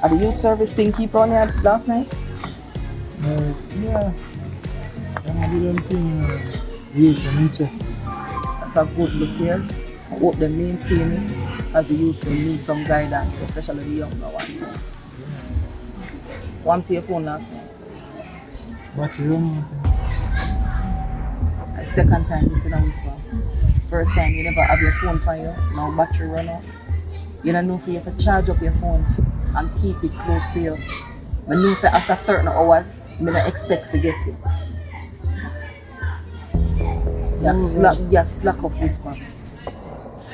Are the youth service thing keep on there last night? Yeah. I didn't think youth are interested. That's a good look here. I hope they maintain it as the youths will need some guidance, especially the younger ones. One to your phone last night. Battery run out. And second time you see that whisper. First time you never have your phone for you, now battery run out. You don't know, so you have to charge up your phone and keep it close to you. But know say after certain hours, you don't expect to get it. You slack up whisper.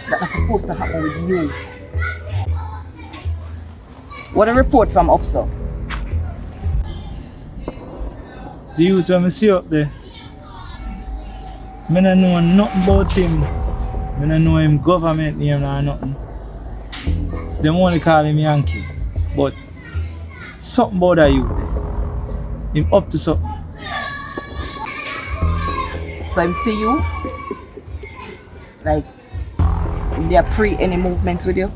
That's supposed to happen with you. What a report from Upso. The youth when I see up there, I don't know nothing about him. I don't know him government name or nothing. They only call him Yankee. But something about that youth there. Him up to something. So I see you, like, they are pre any movements with you?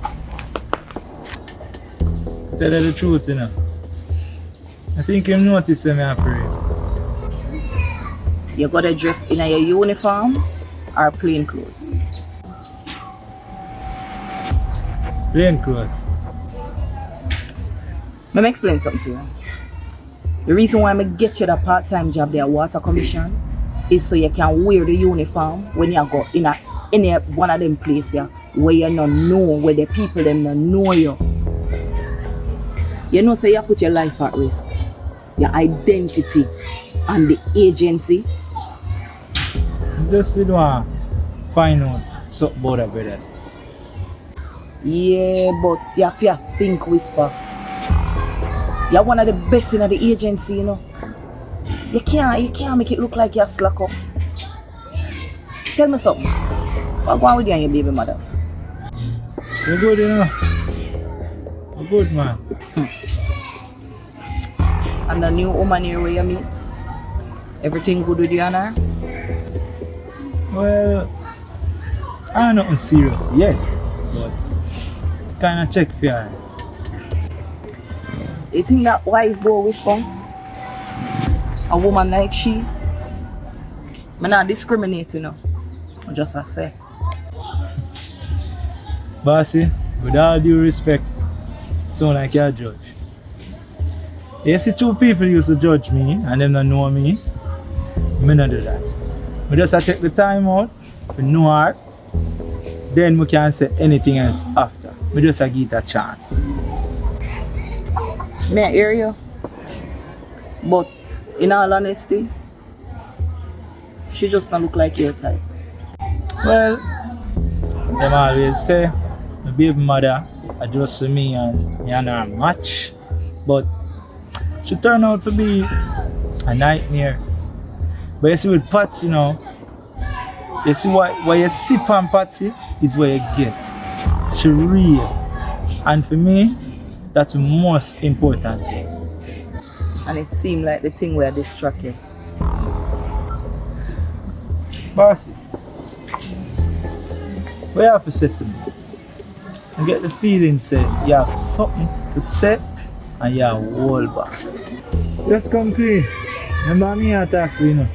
Tell you the truth, you know. I think him notice me I pray. You got to dress in your uniform or plain clothes? Plain clothes. Let me explain something to you. The reason why I get you the part-time job there, Water Commission, is so you can wear the uniform when you go in any one of them places where you don't know, where the people them don't know you. You know, so you put your life at risk, your identity and the agency. Just find out something about that, brother. Yeah, but you have to think, Whisper. You're one of the best in the agency, you know. You can't make it look like you're slack up. Tell me something. What's going on with you and your baby mother? You're good, you know. You're good, man. And the new woman here where you meet? Everything good with you and her? Well, I ain't nothing serious yet, but kind of check for her. You think that wise though, Whisper? A woman like she? I'm not discriminating, you know. I just I say. Bossy, with all due respect, sound like you're a judge. You see two people used to judge me and them don't know me. I don't do that. I just take the time out to know her. Then we can say anything else after. I just give it a chance. May I hear you? But in all honesty, she just don't look like your type. Well, them always say my baby mother adjusts to me and me and her match. But she turned out to be a nightmare. But you see with Patsy, you know, you see what you sip on Patsy is what you get. She real. And for me, that's the most important thing. And it seemed like the thing where distracted. Bossy, what you have to say to me? I get the feeling say you have something to say and you hold back. Just come clean. Remember me I talk to you, know.